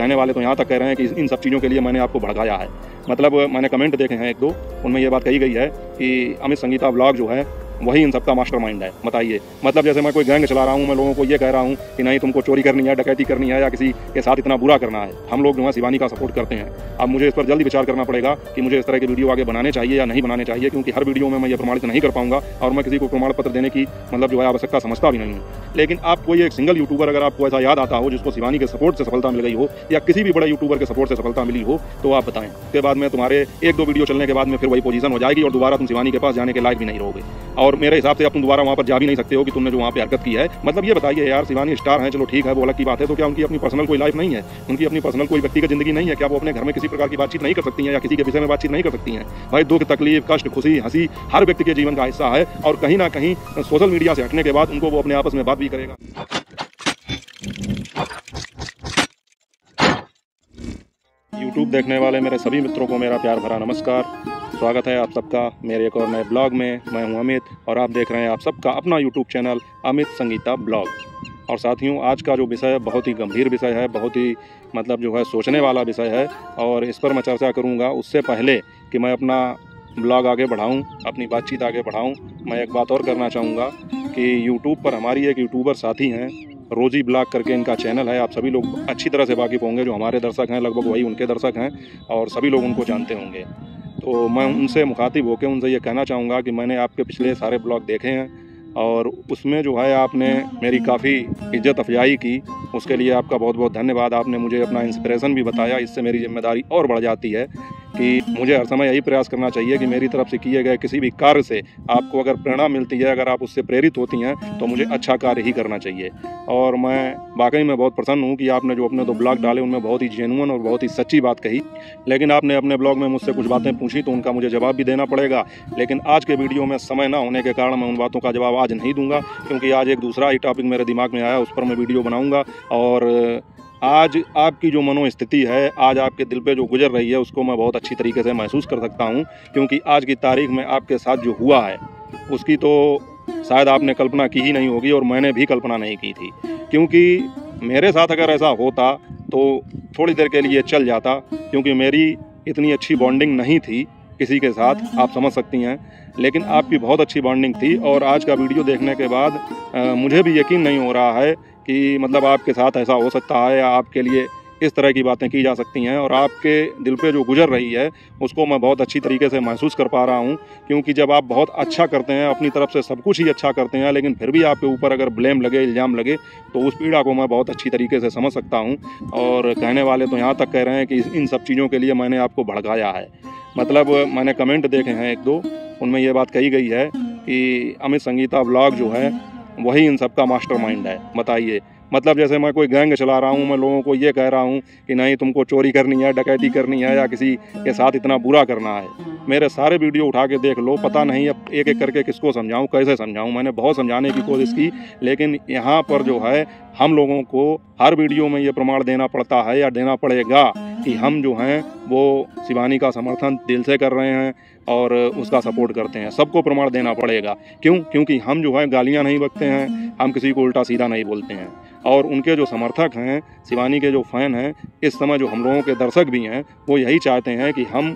कहने वाले तो यहाँ तक कह रहे हैं कि इन सब चीज़ों के लिए मैंने आपको भड़काया है। मतलब मैंने कमेंट देखे हैं एक दो, उनमें ये बात कही गई है कि अमित संगीता ब्लॉग जो है वही इन सबका मास्टरमाइंड है। बताइए, मतलब जैसे मैं कोई गैंग चला रहा हूँ, मैं लोगों को ये कह रहा हूँ कि नहीं तुमको चोरी करनी है, डकैती करनी है या किसी के साथ इतना बुरा करना है। हम लोग जो है शिवानी का सपोर्ट करते हैं। अब मुझे इस पर जल्दी विचार करना पड़ेगा कि मुझे इस तरह के वीडियो आगे बनाने चाहिए या नहीं बनाने चाहिए, क्योंकि हर वीडियो में मैं ये प्रमाणित नहीं कर पाऊंगा और मैं किसी को प्रमाण पत्र देने की मतलब जो है आवश्यकता समझता भी नहीं हूँ। लेकिन आप कोई एक सिंगल यूट्यूबर अगर आपको ऐसा याद आता हो जिसको शिवानी के सपोर्ट से सफलता मिल गई हो या किसी भी बड़े यूट्यूबर के सपोर्ट से सफलता मिली हो तो आप बताएं। उसके बाद में तुम्हारे एक दो वीडियो चलने के बाद में फिर वही पोजीशन हो जाएगी और दोबारा तुम शिवानी के पास जाने के लायक भी नहीं रहोगे। और मेरे हिसाब से अब तुम दोबारा वहाँ पर जा भी नहीं सकते हो कि तुमने जो वहाँ पे हरकत की है। मतलब ये बताइए यार, शिवानी स्टार है, चलो ठीक है, वो अलग की बात है, तो क्या उनकी अपनी पर्सनल कोई लाइफ नहीं है? उनकी अपनी पर्सनल कोई व्यक्तिगत जिंदगी नहीं है? क्या वो अपने घर में किसी प्रकार की बातचीत नहीं कर सकती हैं या किसी के विषय में बातचीत नहीं कर सकती हैं? भाई दुख, तकलीफ, कष्ट, खुशी, हंसी हर व्यक्ति के जीवन का हिस्सा है और कहीं ना कहीं सोशल मीडिया से हटने के बाद उनको वो अपने आपस में बात भी करेगा। यूट्यूब देखने वाले मेरे सभी मित्रों को मेरा प्यार भरा नमस्कार। स्वागत है आप सबका मेरे एक और नए ब्लॉग में। मैं हूं अमित और आप देख रहे हैं आप सबका अपना YouTube channel Amit Sangeeta blog. और साथियों, आज का जो विषय बहुत ही गंभीर विषय है, बहुत ही मतलब जो है सोचने वाला विषय है और इस पर मैं चर्चा करूंगा। उससे पहले कि मैं अपना ब्लॉग आगे बढ़ाऊं, अपनी बातचीत आगे बढ़ाऊं, मैं एक बात और करना चाहूँगा कि यूट्यूब पर हमारी एक यूट्यूबर साथी हैं, रोजी ब्लॉग करके इनका चैनल है। आप सभी लोग अच्छी तरह से वाकिफ़ होंगे, जो हमारे दर्शक हैं लगभग वही उनके दर्शक हैं और सभी लोग उनको जानते होंगे। तो मैं उनसे मुखातिब होकर उनसे ये कहना चाहूँगा कि मैंने आपके पिछले सारे ब्लॉग देखे हैं और उसमें जो है आपने मेरी काफ़ी इज्जत अफजाई की, उसके लिए आपका बहुत बहुत धन्यवाद। आपने मुझे अपना इंस्पिरेशन भी बताया, इससे मेरी जिम्मेदारी और बढ़ जाती है कि मुझे हर समय यही प्रयास करना चाहिए कि मेरी तरफ से किए गए किसी भी कार्य से आपको अगर प्रेरणा मिलती है, अगर आप उससे प्रेरित होती हैं तो मुझे अच्छा कार्य ही करना चाहिए। और मैं वाकई में बहुत प्रसन्न हूँ कि आपने जो अपने 2 ब्लॉग डाले उनमें बहुत ही जेन्युइन और बहुत ही सच्ची बात कही। लेकिन आपने अपने ब्लॉग में मुझसे कुछ बातें पूछी तो उनका मुझे जवाब भी देना पड़ेगा। लेकिन आज के वीडियो में समय ना होने के कारण मैं उन बातों का जवाब आज नहीं दूंगा, क्योंकि आज एक दूसरा ही टॉपिक मेरे दिमाग में आया, उस पर मैं वीडियो बनाऊँगा। और आज आपकी जो मनोस्थिति है, आज आपके दिल पे जो गुजर रही है, उसको मैं बहुत अच्छी तरीके से महसूस कर सकता हूँ, क्योंकि आज की तारीख में आपके साथ जो हुआ है उसकी तो शायद आपने कल्पना की ही नहीं होगी और मैंने भी कल्पना नहीं की थी। क्योंकि मेरे साथ अगर ऐसा होता तो थोड़ी देर के लिए चल जाता, क्योंकि मेरी इतनी अच्छी बॉन्डिंग नहीं थी किसी के साथ, आप समझ सकती हैं। लेकिन आपकी बहुत अच्छी बॉन्डिंग थी और आज का वीडियो देखने के बाद मुझे भी यकीन नहीं हो रहा है कि मतलब आपके साथ ऐसा हो सकता है या आपके लिए इस तरह की बातें की जा सकती हैं। और आपके दिल पे जो गुजर रही है उसको मैं बहुत अच्छी तरीके से महसूस कर पा रहा हूँ, क्योंकि जब आप बहुत अच्छा करते हैं, अपनी तरफ से सब कुछ ही अच्छा करते हैं, लेकिन फिर भी आपके ऊपर अगर ब्लेम लगे, इल्ज़ाम लगे, तो उस पीड़ा को मैं बहुत अच्छी तरीके से समझ सकता हूँ। और कहने वाले तो यहाँ तक कह रहे हैं कि इन सब चीज़ों के लिए मैंने आपको भड़काया है। मतलब मैंने कमेंट देखे हैं एक दो, उनमें ये बात कही गई है कि अमित संगीता ब्लॉग जो है वही इन सबका मास्टरमाइंड है। बताइए, मतलब जैसे मैं कोई गैंग चला रहा हूँ, मैं लोगों को ये कह रहा हूँ कि नहीं तुमको चोरी करनी है, डकैती करनी है या किसी के साथ इतना बुरा करना है। मेरे सारे वीडियो उठा के देख लो, पता नहीं अब एक एक करके किसको समझाऊँ, कैसे समझाऊँ। मैंने बहुत समझाने की कोशिश की, लेकिन यहाँ पर जो है हम लोगों को हर वीडियो में ये प्रमाण देना पड़ता है या देना पड़ेगा कि हम जो हैं वो शिवानी का समर्थन दिल से कर रहे हैं और उसका सपोर्ट करते हैं। सबको प्रमाण देना पड़ेगा। क्यों? क्योंकि हम जो है गालियाँ नहीं बकते हैं, हम किसी को उल्टा सीधा नहीं बोलते हैं। और उनके जो समर्थक हैं, शिवानी के जो फ़ैन हैं, इस समय जो हम लोगों के दर्शक भी हैं, वो यही चाहते हैं कि हम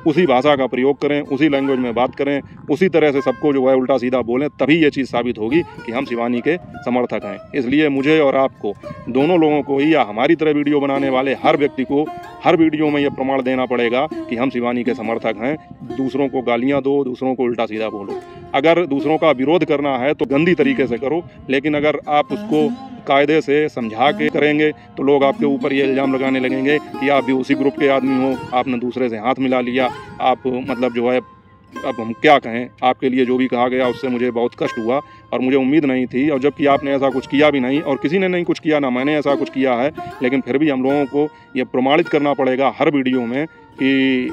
उसी भाषा का प्रयोग करें, उसी लैंग्वेज में बात करें, उसी तरह से सबको जो है उल्टा सीधा बोलें, तभी ये चीज़ साबित होगी कि हम शिवानी के समर्थक हैं। इसलिए मुझे और आपको, दोनों लोगों को ही या हमारी तरह वीडियो बनाने वाले हर व्यक्ति को हर वीडियो में ये प्रमाण देना पड़ेगा कि हम शिवानी के समर्थक हैं। दूसरों को गालियाँ दो, दूसरों को उल्टा सीधा बोलो। अगर दूसरों का विरोध करना है तो गंदी तरीके से करो, लेकिन अगर आप उसको कायदे से समझा के करेंगे तो लोग आपके ऊपर ये इल्ज़ाम लगाने लगेंगे कि आप भी उसी ग्रुप के आदमी हो, आपने दूसरे से हाथ मिला लिया, आप मतलब जो है, अब हम क्या कहें। आपके लिए जो भी कहा गया उससे मुझे बहुत कष्ट हुआ और मुझे उम्मीद नहीं थी, और जबकि आपने ऐसा कुछ किया भी नहीं और किसी ने नहीं कुछ किया, ना मैंने ऐसा कुछ किया है। लेकिन फिर भी हम लोगों को ये प्रमाणित करना पड़ेगा हर वीडियो में कि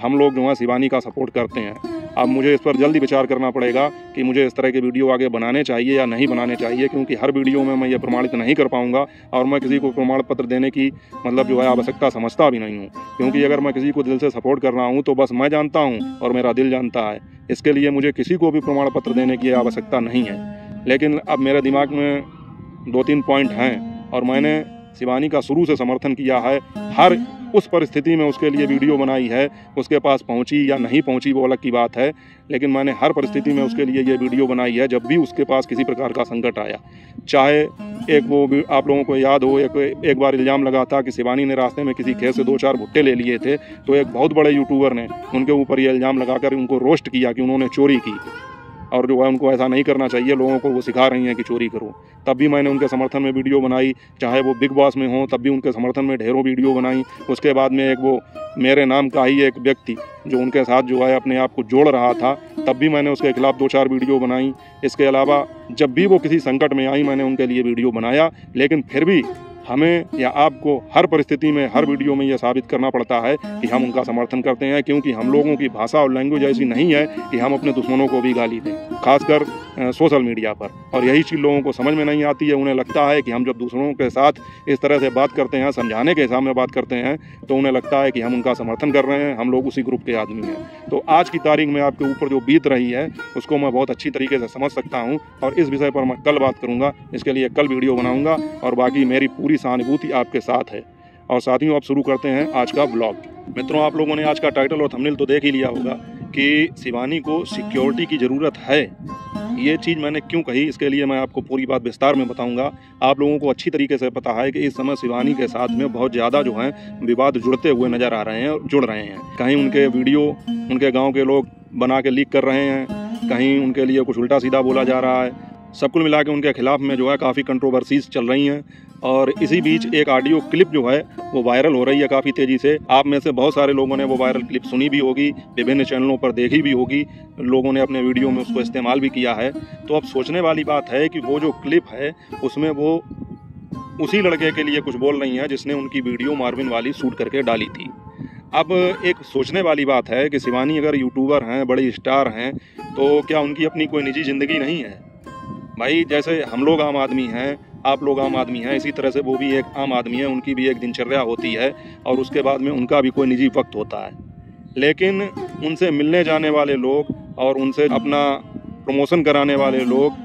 हम लोग जो है शिवानी का सपोर्ट करते हैं। अब मुझे इस पर जल्दी विचार करना पड़ेगा कि मुझे इस तरह के वीडियो आगे बनाने चाहिए या नहीं बनाने चाहिए, क्योंकि हर वीडियो में मैं ये प्रमाणित नहीं कर पाऊंगा और मैं किसी को प्रमाण पत्र देने की मतलब जो है आवश्यकता समझता भी नहीं हूँ। क्योंकि अगर मैं किसी को दिल से सपोर्ट कर रहा हूँ तो बस मैं जानता हूँ और मेरा दिल जानता है। इसके लिए मुझे किसी को भी प्रमाण पत्र देने की आवश्यकता नहीं है। लेकिन अब मेरे दिमाग में 2-3 पॉइंट हैं और मैंने शिवानी का शुरू से समर्थन किया है। हर उस परिस्थिति में उसके लिए वीडियो बनाई है। उसके पास पहुंची या नहीं पहुंची वो अलग की बात है, लेकिन मैंने हर परिस्थिति में उसके लिए ये वीडियो बनाई है जब भी उसके पास किसी प्रकार का संकट आया। चाहे एक वो आप लोगों को याद हो, एक बार इल्ज़ाम लगा था कि शिवानी ने रास्ते में किसी खेत से 2-4 भुट्टे ले लिए थे, तो एक बहुत बड़े यूट्यूबर ने उनके ऊपर ये इल्ज़ाम लगाकर उनको रोस्ट किया कि उन्होंने चोरी की और जो है उनको ऐसा नहीं करना चाहिए, लोगों को वो सिखा रही हैं कि चोरी करो। तब भी मैंने उनके समर्थन में वीडियो बनाई। चाहे वो बिग बॉस में हो तब भी उनके समर्थन में ढेरों वीडियो बनाई। उसके बाद में एक वो मेरे नाम का ही एक व्यक्ति जो उनके साथ जो है अपने आप को जोड़ रहा था, तब भी मैंने उसके खिलाफ 2-4 वीडियो बनाई। इसके अलावा जब भी वो किसी संकट में आई मैंने उनके लिए वीडियो बनाया, लेकिन फिर भी हमें या आपको हर परिस्थिति में हर वीडियो में यह साबित करना पड़ता है कि हम उनका समर्थन करते हैं, क्योंकि हम लोगों की भाषा और लैंग्वेज ऐसी नहीं है कि हम अपने दुश्मनों को भी गाली दें, खासकर सोशल मीडिया पर। और यही चीज़ लोगों को समझ में नहीं आती है। उन्हें लगता है कि हम जब दूसरों के साथ इस तरह से बात करते हैं, समझाने के हिसाब में बात करते हैं, तो उन्हें लगता है कि हम उनका समर्थन कर रहे हैं, हम लोग उसी ग्रुप के आदमी हैं। तो आज की तारीख में आपके ऊपर जो बीत रही है उसको मैं बहुत अच्छी तरीके से समझ सकता हूँ, और इस विषय पर मैं कल बात करूँगा। इसके लिए कल वीडियो बनाऊँगा, और बाकी मेरी पूरी सहानुभूति आपके साथ है। और साथियों, अब शुरू करते हैं आज का ब्लॉग। मित्रों, आप लोगों ने आज का टाइटल और थंबनेल तो देख ही लिया होगा कि शिवानी को सिक्योरिटी की ज़रूरत है। ये चीज़ मैंने क्यों कही, इसके लिए मैं आपको पूरी बात विस्तार में बताऊंगा। आप लोगों को अच्छी तरीके से पता है कि इस समय शिवानी के साथ में बहुत ज़्यादा जो है विवाद जुड़ते हुए नज़र आ रहे हैं और जुड़ रहे हैं। कहीं उनके वीडियो उनके गाँव के लोग बना के लीक कर रहे हैं, कहीं उनके लिए कुछ उल्टा सीधा बोला जा रहा है। सब कुल मिला के उनके खिलाफ में जो है काफ़ी कंट्रोवर्सीज चल रही हैं। और इसी बीच एक ऑडियो क्लिप जो है वो वायरल हो रही है काफ़ी तेज़ी से। आप में से बहुत सारे लोगों ने वो वायरल क्लिप सुनी भी होगी, विभिन्न चैनलों पर देखी भी होगी, लोगों ने अपने वीडियो में उसको इस्तेमाल भी किया है। तो अब सोचने वाली बात है कि वो जो क्लिप है उसमें वो उसी लड़के के लिए कुछ बोल रही हैं जिसने उनकी वीडियो मार्विन वाली शूट करके डाली थी। अब एक सोचने वाली बात है कि शिवानी अगर यूट्यूबर हैं, बड़ी स्टार हैं, तो क्या उनकी अपनी कोई निजी ज़िंदगी नहीं है? भाई, जैसे हम लोग आम आदमी हैं, आप लोग आम आदमी हैं, इसी तरह से वो भी एक आम आदमी है। उनकी भी एक दिनचर्या होती है और उसके बाद में उनका भी कोई निजी वक्त होता है। लेकिन उनसे मिलने जाने वाले लोग और उनसे अपना प्रमोशन कराने वाले लोग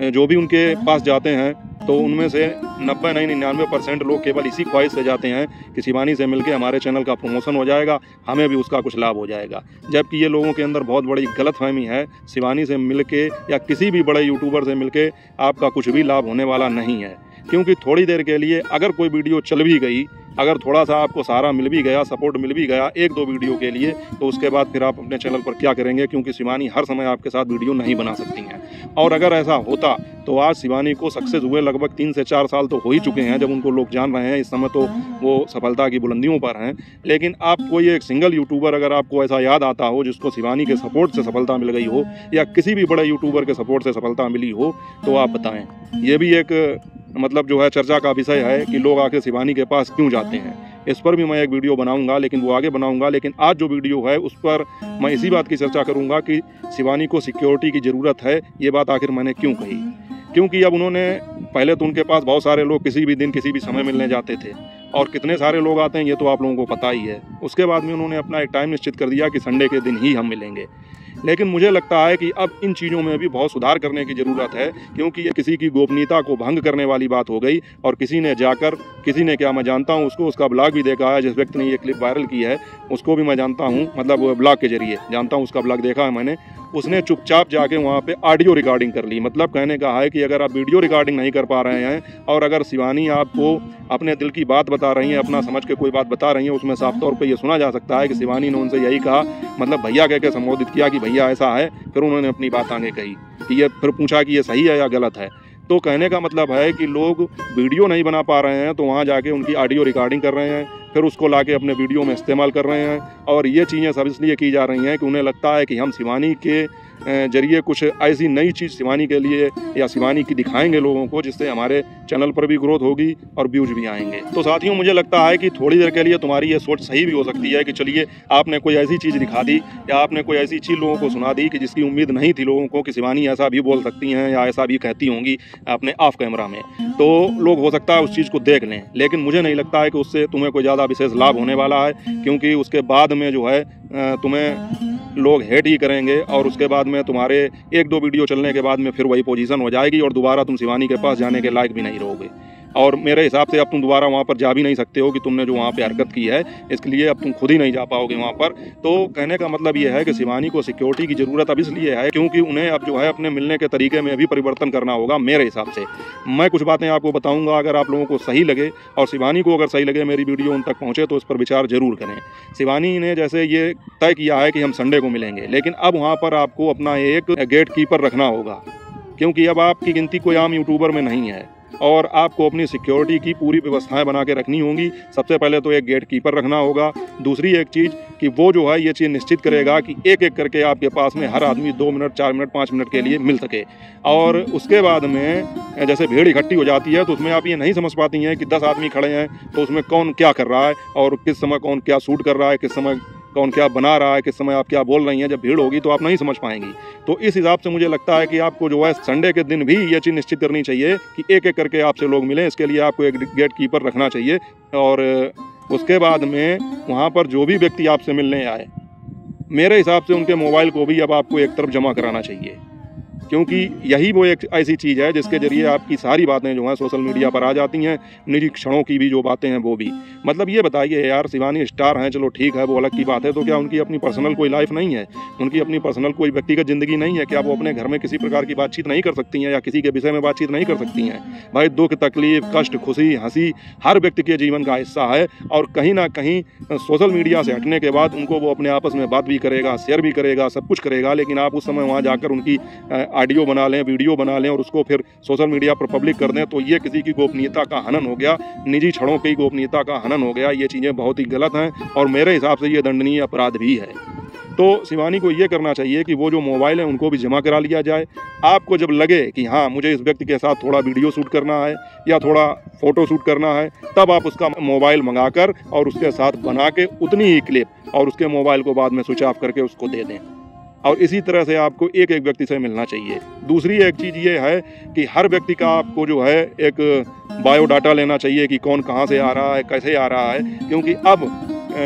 जो भी उनके पास जाते हैं, तो उनमें से 90 नहीं 99% लोग केवल इसी ख्वाहिश से जाते हैं कि शिवानी से मिलके हमारे चैनल का प्रमोशन हो जाएगा, हमें भी उसका कुछ लाभ हो जाएगा। जबकि ये लोगों के अंदर बहुत बड़ी गलतफहमी है। शिवानी से मिलके या किसी भी बड़े यूट्यूबर से मिलके आपका कुछ भी लाभ होने वाला नहीं है, क्योंकि थोड़ी देर के लिए अगर कोई वीडियो चल भी गई, अगर थोड़ा सा आपको सहारा मिल भी गया, सपोर्ट मिल भी गया 1-2 वीडियो के लिए, तो उसके बाद फिर आप अपने चैनल पर क्या करेंगे, क्योंकि शिवानी हर समय आपके साथ वीडियो नहीं बना सकती हैं। और अगर ऐसा होता तो आज शिवानी को सक्सेस हुए लगभग 3 से 4 साल तो हो ही चुके हैं, जब उनको लोग जान रहे हैं। इस समय तो वो सफलता की बुलंदियों पर हैं। लेकिन आप कोई एक सिंगल यूट्यूबर अगर आपको ऐसा याद आता हो जिसको शिवानी के सपोर्ट से सफलता मिल गई हो, या किसी भी बड़े यूट्यूबर के सपोर्ट से सफलता मिली हो, तो आप बताएं। ये भी एक मतलब जो है चर्चा का विषय है कि लोग आके शिवानी के पास क्यों जाते हैं। इस पर भी मैं एक वीडियो बनाऊंगा, लेकिन वो आगे बनाऊंगा। लेकिन आज जो वीडियो है उस पर मैं इसी बात की चर्चा करूंगा कि शिवानी को सिक्योरिटी की ज़रूरत है। ये बात आखिर मैंने क्यों कही, क्योंकि अब उन्होंने पहले तो उनके पास बहुत सारे लोग किसी भी दिन किसी भी समय मिलने जाते थे, और कितने सारे लोग आते हैं ये तो आप लोगों को पता ही है। उसके बाद में उन्होंने अपना एक टाइम निश्चित कर दिया कि संडे के दिन ही हम मिलेंगे। लेकिन मुझे लगता है कि अब इन चीज़ों में भी बहुत सुधार करने की ज़रूरत है, क्योंकि ये किसी की गोपनीयता को भंग करने वाली बात हो गई। और किसी ने जाकर, किसी ने क्या, मैं जानता हूँ उसको, उसका ब्लॉग भी देखा है। जिस व्यक्ति ने ये क्लिप वायरल की है उसको भी मैं जानता हूँ, मतलब ब्लॉग के जरिए जानता हूँ, उसका ब्लॉग देखा है मैंने। उसने चुपचाप जाके वहाँ पे ऑडियो रिकॉर्डिंग कर ली। मतलब कहने का है कि अगर आप वीडियो रिकॉर्डिंग नहीं कर पा रहे हैं और अगर शिवानी आपको अपने दिल की बात बता रही हैं, अपना समझ के कोई बात बता रही हैं, उसमें साफ तौर पे ये सुना जा सकता है कि शिवानी ने उनसे यही कहा, मतलब भैया कह के संबोधित किया कि भैया ऐसा है। फिर उन्होंने अपनी बात आगे कही कि ये, फिर पूछा कि ये सही है या गलत है। तो कहने का मतलब है कि लोग वीडियो नहीं बना पा रहे हैं तो वहाँ जाके उनकी ऑडियो रिकॉर्डिंग कर रहे हैं, फिर उसको लाके अपने वीडियो में इस्तेमाल कर रहे हैं। और ये चीज़ें सब इसलिए की जा रही हैं कि उन्हें लगता है कि हम शिवानी के जरिए कुछ ऐसी नई चीज़ शिवानी के लिए या शिवानी की दिखाएंगे लोगों को, जिससे हमारे चैनल पर भी ग्रोथ होगी और व्यूज भी आएंगे। तो साथियों, मुझे लगता है कि थोड़ी देर के लिए तुम्हारी ये सोच सही भी हो सकती है कि चलिए आपने कोई ऐसी चीज़ दिखा दी या आपने कोई ऐसी चीज़ लोगों को सुना दी कि जिसकी उम्मीद नहीं थी लोगों को कि शिवानी ऐसा भी बोल सकती हैं या ऐसा भी कहती होंगी अपने ऑफ कैमरा में, तो लोग हो सकता है उस चीज़ को देख लें। लेकिन मुझे नहीं लगता है कि उससे तुम्हें कोई ज़्यादा विशेष लाभ होने वाला है, क्योंकि उसके बाद में जो है तुम्हें लोग हेट ही करेंगे और उसके बाद में तुम्हारे 1-2 वीडियो चलने के बाद में फिर वही पोजीशन हो जाएगी और दोबारा तुम शिवानी के पास जाने के लायक भी नहीं रहोगे। और मेरे हिसाब से अब तुम दोबारा वहाँ पर जा भी नहीं सकते हो कि तुमने जो वहाँ पे हरकत की है, इसके लिए अब तुम खुद ही नहीं जा पाओगे वहाँ पर। तो कहने का मतलब ये है कि शिवानी को सिक्योरिटी की ज़रूरत अब इसलिए है क्योंकि उन्हें अब जो है अपने मिलने के तरीके में भी परिवर्तन करना होगा। मेरे हिसाब से मैं कुछ बातें आपको बताऊँगा, अगर आप लोगों को सही लगे और शिवानी को अगर सही लगे मेरी वीडियो उन तक पहुँचे तो इस पर विचार जरूर करें। शिवानी ने जैसे ये तय किया है कि हम संडे को मिलेंगे, लेकिन अब वहाँ पर आपको अपना एक गेट कीपर रखना होगा, क्योंकि अब आपकी गिनती कोई आम यूट्यूबर में नहीं है और आपको अपनी सिक्योरिटी की पूरी व्यवस्थाएं बना के रखनी होंगी। सबसे पहले तो एक गेट कीपर रखना होगा। दूसरी एक चीज़ कि वो जो है ये चीज़ निश्चित करेगा कि एक एक करके आपके पास में हर आदमी 2 मिनट 4 मिनट 5 मिनट के लिए मिल सके। और उसके बाद में जैसे भीड़ इकट्ठी हो जाती है तो उसमें आप ये नहीं समझ पाती हैं कि 10 आदमी खड़े हैं तो उसमें कौन क्या कर रहा है और किस समय कौन क्या शूट कर रहा है, किस समय कौन क्या बना रहा है, किस समय आप क्या बोल रही हैं। जब भीड़ होगी तो आप नहीं समझ पाएंगी। तो इस हिसाब से मुझे लगता है कि आपको जो है संडे के दिन भी ये चीज़ निश्चित करनी चाहिए कि एक एक करके आपसे लोग मिलें। इसके लिए आपको एक गेट कीपर रखना चाहिए और उसके बाद में वहाँ पर जो भी व्यक्ति आपसे मिलने आए, मेरे हिसाब से उनके मोबाइल को भी अब आपको एक तरफ जमा कराना चाहिए, क्योंकि यही वो एक ऐसी चीज़ है जिसके ज़रिए आपकी सारी बातें जो हैं सोशल मीडिया पर आ जाती हैं। निजी क्षणों की भी जो बातें हैं वो भी। मतलब ये बताइए यार, शिवानी स्टार हैं, चलो ठीक है वो अलग की बात है, तो क्या उनकी अपनी पर्सनल कोई लाइफ नहीं है? उनकी अपनी पर्सनल कोई व्यक्तिगत ज़िंदगी नहीं है? क्या वो अपने घर में किसी प्रकार की बातचीत नहीं कर सकती हैं या किसी के विषय में बातचीत नहीं कर सकती हैं? भाई दुख तकलीफ कष्ट खुशी हंसी हर व्यक्ति के जीवन का हिस्सा है और कहीं ना कहीं सोशल मीडिया से हटने के बाद उनको वो अपने आपस में बात भी करेगा, शेयर भी करेगा, सब कुछ करेगा। लेकिन आप उस समय वहाँ जाकर उनकी ऑडियो बना लें, वीडियो बना लें और उसको फिर सोशल मीडिया पर पब्लिक कर दें, तो ये किसी की गोपनीयता का हनन हो गया, निजी क्षणों की गोपनीयता का हनन हो गया। ये चीज़ें बहुत ही गलत हैं और मेरे हिसाब से ये दंडनीय अपराध भी है। तो शिवानी को ये करना चाहिए कि वो जो मोबाइल है उनको भी जमा करा लिया जाए। आपको जब लगे कि हाँ मुझे इस व्यक्ति के साथ थोड़ा वीडियो शूट करना है या थोड़ा फ़ोटो शूट करना है, तब आप उसका मोबाइल मंगाकर और उसके साथ बना के उतनी ही क्लिप और उसके मोबाइल को बाद में स्विच ऑफ करके उसको दे दें। और इसी तरह से आपको एक एक व्यक्ति से मिलना चाहिए। दूसरी एक चीज़ ये है कि हर व्यक्ति का आपको जो है एक बायोडाटा लेना चाहिए कि कौन कहाँ से आ रहा है, कैसे आ रहा है, क्योंकि अब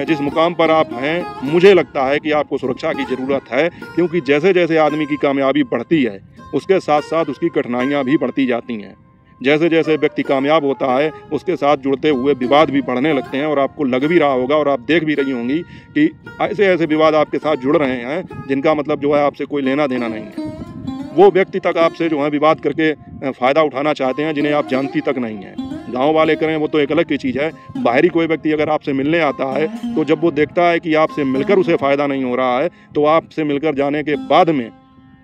जिस मुकाम पर आप हैं मुझे लगता है कि आपको सुरक्षा की ज़रूरत है, क्योंकि जैसे जैसे आदमी की कामयाबी बढ़ती है उसके साथ साथ उसकी कठिनाइयाँ भी बढ़ती जाती हैं। जैसे जैसे व्यक्ति कामयाब होता है उसके साथ जुड़ते हुए विवाद भी बढ़ने लगते हैं और आपको लग भी रहा होगा और आप देख भी रही होंगी कि ऐसे ऐसे विवाद आपके साथ जुड़ रहे हैं जिनका मतलब जो है आपसे कोई लेना देना नहीं है। वो व्यक्ति तक आपसे जो है विवाद करके फ़ायदा उठाना चाहते हैं जिन्हें आप जानती तक नहीं हैं। गांव वाले करें वो तो एक अलग की चीज़ है, बाहरी कोई व्यक्ति अगर आपसे मिलने आता है तो जब वो देखता है कि आपसे मिलकर उसे फ़ायदा नहीं हो रहा है तो आपसे मिलकर जाने के बाद में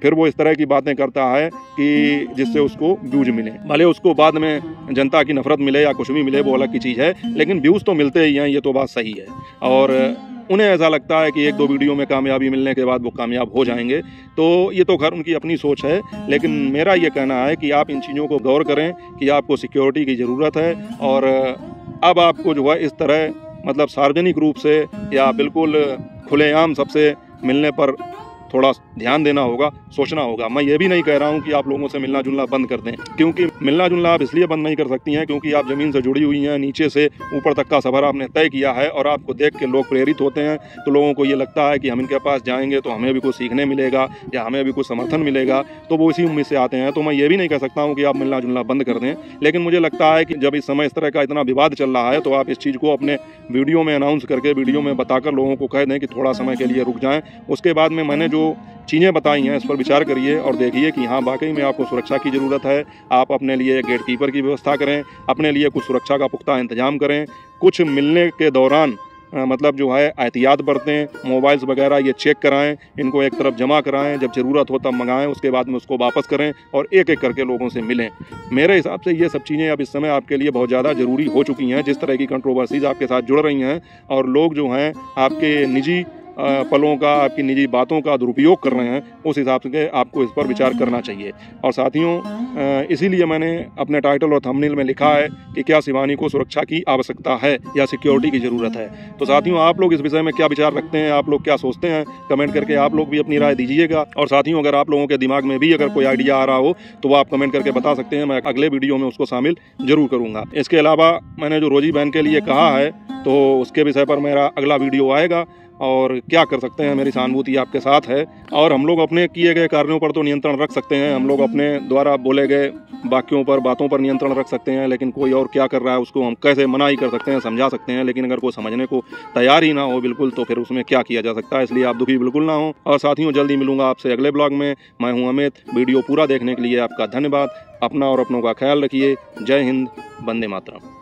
फिर वो इस तरह की बातें करता है कि जिससे उसको व्यूज मिले। भले उसको बाद में जनता की नफरत मिले या कुछ भी मिले वो अलग की चीज़ है, लेकिन व्यूज़ तो मिलते ही हैं, ये तो बात सही है। और उन्हें ऐसा लगता है कि 1-2 वीडियो में कामयाबी मिलने के बाद वो कामयाब हो जाएंगे। तो ये तो खैर उनकी अपनी सोच है, लेकिन मेरा ये कहना है कि आप इन चीज़ों को गौर करें कि आपको सिक्योरिटी की ज़रूरत है। और अब आपको जो है इस तरह मतलब सार्वजनिक रूप से या बिल्कुल खुलेआम सबसे मिलने पर थोड़ा ध्यान देना होगा, सोचना होगा। मैं ये भी नहीं कह रहा हूँ कि आप लोगों से मिलना जुलना बंद कर दें, क्योंकि मिलना जुलना आप इसलिए बंद नहीं कर सकती हैं क्योंकि आप ज़मीन से जुड़ी हुई हैं, नीचे से ऊपर तक का सफ़र आपने तय किया है और आपको देख के लोग प्रेरित होते हैं। तो लोगों को ये लगता है कि हम इनके पास जाएंगे तो हमें भी कुछ सीखने मिलेगा या हमें भी कुछ समर्थन मिलेगा, तो वो इसी उम्मीद से आते हैं। तो मैं ये भी नहीं कह सकता हूँ कि आप मिलना जुलना बंद कर दें, लेकिन मुझे लगता है कि जब इस समय इस तरह का इतना विवाद चल रहा है तो आप इस चीज़ को अपने वीडियो में अनाउंस करके, वीडियो में बताकर लोगों को कह दें कि थोड़ा समय के लिए रुक जाएँ। उसके बाद में मैंने जो चीज़ें बताई हैं इस पर विचार करिए और देखिए कि हाँ वाकई में आपको सुरक्षा की ज़रूरत है। आप अपने लिए गेट कीपर की व्यवस्था करें, अपने लिए कुछ सुरक्षा का पुख्ता इंतजाम करें, कुछ मिलने के दौरान मतलब जो है एहतियात बरतें, मोबाइल्स वगैरह ये चेक कराएं, इनको एक तरफ जमा कराएं, जब ज़रूरत हो तब मंगाएं, उसके बाद में उसको वापस करें और एक एक करके लोगों से मिलें। मेरे हिसाब से ये सब चीज़ें अब इस समय आपके लिए बहुत ज़्यादा ज़रूरी हो चुकी हैं। जिस तरह की कंट्रोवर्सीज़ आपके साथ जुड़ रही हैं और लोग जो हैं आपके निजी पलों का, आपकी निजी बातों का दुरुपयोग कर रहे हैं, उस हिसाब से आपको इस पर विचार करना चाहिए। और साथियों, इसीलिए मैंने अपने टाइटल और थंबनेल में लिखा है कि क्या शिवानी को सुरक्षा की आवश्यकता है या सिक्योरिटी की ज़रूरत है। तो साथियों, आप लोग इस विषय में क्या विचार रखते हैं, आप लोग क्या सोचते हैं, कमेंट करके आप लोग भी अपनी राय दीजिएगा। और साथियों, अगर आप लोगों के दिमाग में भी अगर कोई आइडिया आ रहा हो तो वो आप कमेंट करके बता सकते हैं, मैं अगले वीडियो में उसको शामिल जरूर करूँगा। इसके अलावा मैंने जो रोजी बहन के लिए कहा है तो उसके विषय पर मेरा अगला वीडियो आएगा। और क्या कर सकते हैं, मेरी सहानुभूति आपके साथ है। और हम लोग अपने किए गए कार्यों पर तो नियंत्रण रख सकते हैं, हम लोग अपने द्वारा बोले गए वाक्यों पर, बातों पर नियंत्रण रख सकते हैं, लेकिन कोई और क्या कर रहा है उसको हम कैसे मना ही कर सकते हैं, समझा सकते हैं। लेकिन अगर कोई समझने को तैयार ही ना हो बिल्कुल, तो फिर उसमें क्या किया जा सकता है। इसलिए आप दुखी बिल्कुल ना हो। और साथियों, जल्दी मिलूंगा आपसे अगले ब्लॉग में। मैं हूं अमित। वीडियो पूरा देखने के लिए आपका धन्यवाद। अपना और अपनों का ख्याल रखिए। जय हिंद, वंदे मातरम।